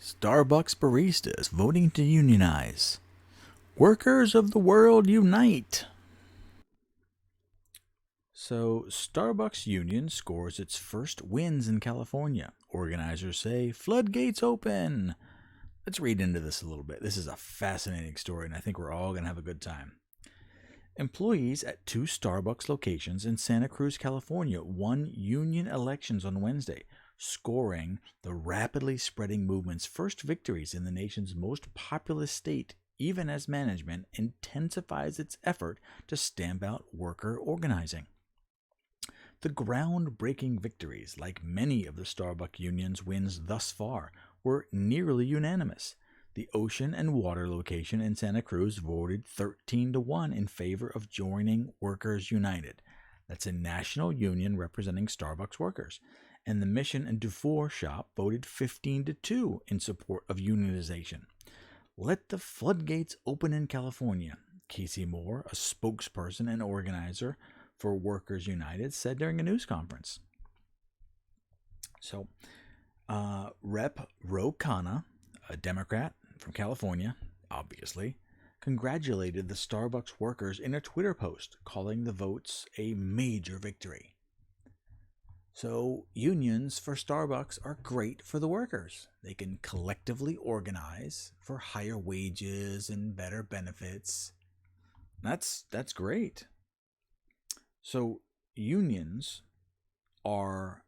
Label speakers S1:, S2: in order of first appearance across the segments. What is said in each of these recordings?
S1: Starbucks baristas voting to unionize. Workers of the world unite. So, Starbucks Union scores its first wins in California. Organizers say, floodgates open. Let's read into this a little bit. This is a fascinating story, and I think we're all going to have a good time. Employees at two Starbucks locations in Santa Cruz, California won union elections on Wednesday, scoring the rapidly spreading movement's first victories in the nation's most populous state, even as management intensifies its effort to stamp out worker organizing. The groundbreaking victories, like many of the Starbucks union's wins thus far, were nearly unanimous. The Ocean and Water location in Santa Cruz voted 13-1 in favor of joining Workers United. That's a national union representing Starbucks workers. And the Mission and Dufour shop voted 15-2 in support of unionization. Let the floodgates open in California, Casey Moore, a spokesperson and organizer for Workers United, said during a news conference. So, Rep. Ro Khanna, a Democrat from California, obviously, congratulated the Starbucks workers in a Twitter post, calling the votes a major victory. So, unions for Starbucks are great for the workers. They can collectively organize for higher wages and better benefits. That's great. So, unions are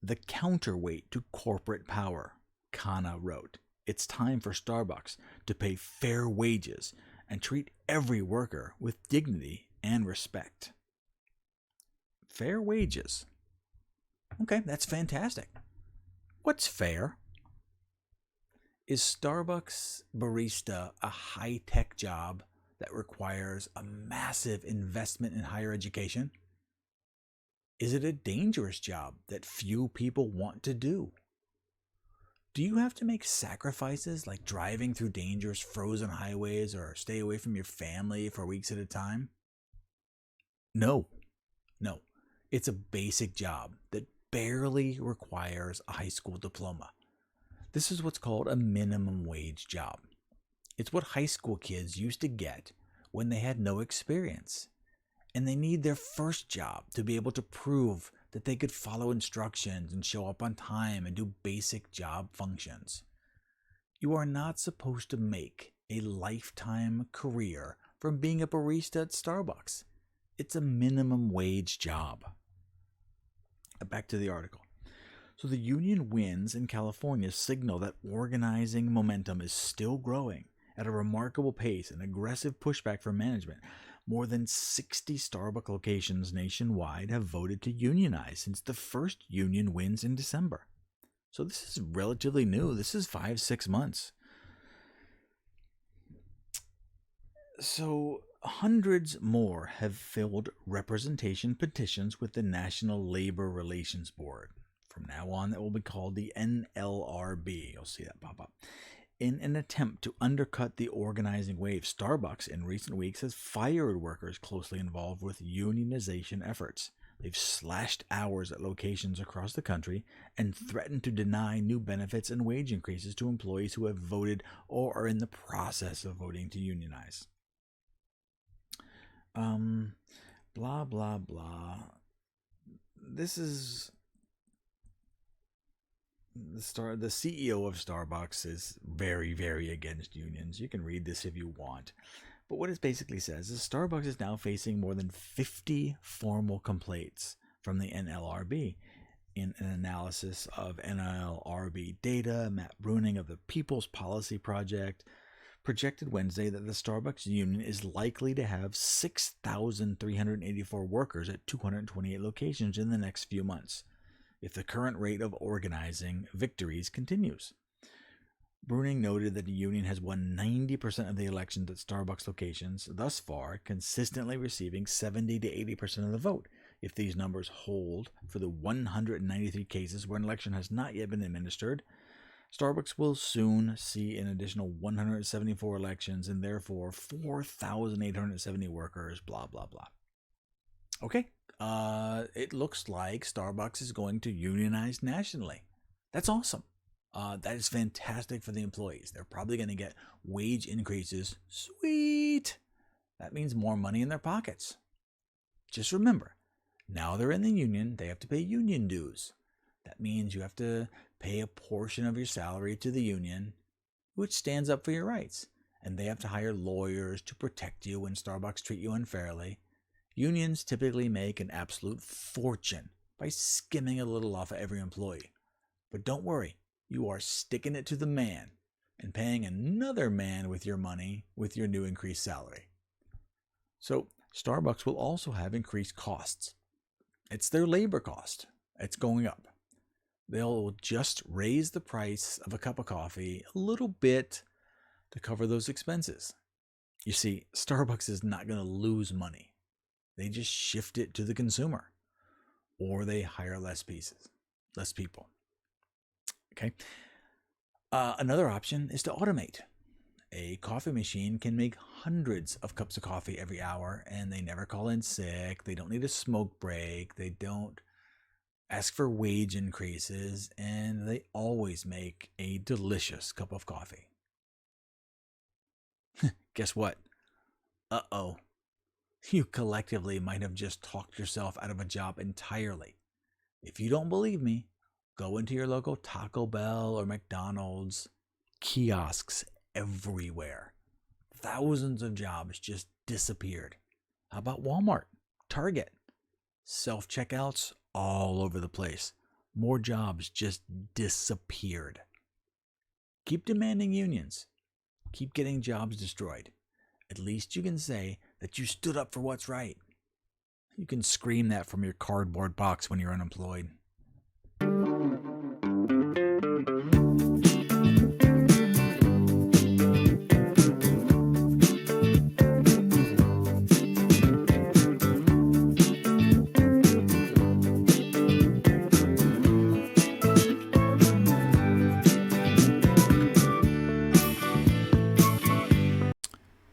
S1: the counterweight to corporate power, Khanna wrote. It's time for Starbucks to pay fair wages and treat every worker with dignity and respect. Fair wages. Okay, that's fantastic. What's fair? Is Starbucks barista a high-tech job that requires a massive investment in higher education? Is it a dangerous job that few people want to do? Do you have to make sacrifices like driving through dangerous frozen highways or stay away from your family for weeks at a time? No. It's a basic job that barely requires a high school diploma. This is what's called a minimum wage job. It's what high school kids used to get when they had no experience. And they need their first job to be able to prove that they could follow instructions and show up on time and do basic job functions. You are not supposed to make a lifetime career from being a barista at Starbucks. It's a minimum wage job. Back to the article. So the union wins in California signal that organizing momentum is still growing at a remarkable pace and aggressive pushback from management. More than 60 Starbucks locations nationwide have voted to unionize since the first union wins in December. So this is relatively new. This is 5-6 months. So hundreds more have filled representation petitions with the National Labor Relations Board. From now on, that will be called the NLRB. You'll see that pop up. In an attempt to undercut the organizing wave, Starbucks in recent weeks has fired workers closely involved with unionization efforts. They've slashed hours at locations across the country and threatened to deny new benefits and wage increases to employees who have voted or are in the process of voting to unionize. Blah, blah, blah. This is... The CEO of Starbucks is very, very against unions. You can read this if you want. But what it basically says is Starbucks is now facing more than 50 formal complaints from the NLRB. In an analysis of NLRB data, Matt Bruning of the People's Policy Project projected Wednesday that the Starbucks union is likely to have 6,384 workers at 228 locations in the next few months, if the current rate of organizing victories continues. Bruning noted that the union has won 90% of the elections at Starbucks locations thus far, consistently receiving 70 to 80% of the vote. If these numbers hold for the 193 cases where an election has not yet been administered, Starbucks will soon see an additional 174 elections and therefore 4,870 workers, blah, blah, blah. Okay, it looks like Starbucks is going to unionize nationally. That's awesome. That is fantastic for the employees. They're probably going to get wage increases. Sweet. That means more money in their pockets. Just remember, now they're in the union, they have to pay union dues. That means you have to pay a portion of your salary to the union, which stands up for your rights. And they have to hire lawyers to protect you when Starbucks treat you unfairly. Unions typically make an absolute fortune by skimming a little off of every employee. But don't worry, you are sticking it to the man and paying another man with your money with your new increased salary. So Starbucks will also have increased costs. It's their labor cost. It's going up. They'll just raise the price of a cup of coffee a little bit to cover those expenses. You see, Starbucks is not going to lose money. They just shift it to the consumer, or they hire less people. Okay. Another option is to automate. A coffee machine can make hundreds of cups of coffee every hour, and they never call in sick. They don't need a smoke break. They don't ask for wage increases, and they always make a delicious cup of coffee. Guess what? Uh-oh. You collectively might have just talked yourself out of a job entirely. If you don't believe me, go into your local Taco Bell or McDonald's. Kiosks everywhere. Thousands of jobs just disappeared. How about Walmart, Target? Self-checkouts all over the place. More jobs just disappeared. Keep demanding unions. Keep getting jobs destroyed. At least you can say that you stood up for what's right. You can scream that from your cardboard box when you're unemployed.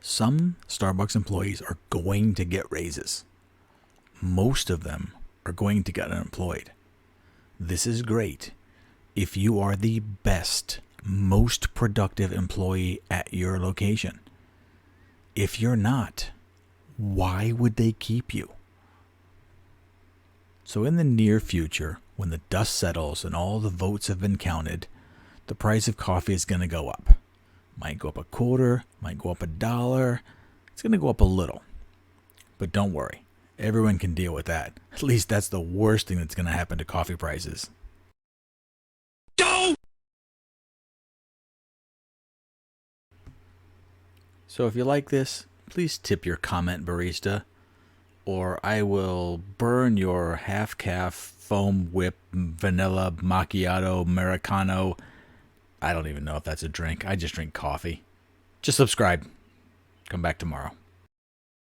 S1: Some Starbucks employees are going to get raises. Most of them are going to get unemployed. This is great if you are the best, most productive employee at your location. If you're not, why would they keep you? So in the near future, when the dust settles and all the votes have been counted, the price of coffee is going to go up. Might go up a quarter, might go up $1. It's going to go up a little. But don't worry, everyone can deal with that. At least that's the worst thing that's going to happen to coffee prices. Go! So if you like this, please tip your comment barista, or I will burn your half-calf foam whip vanilla macchiato Americano. I don't even know if that's a drink. I just drink coffee. Just subscribe. Come back tomorrow.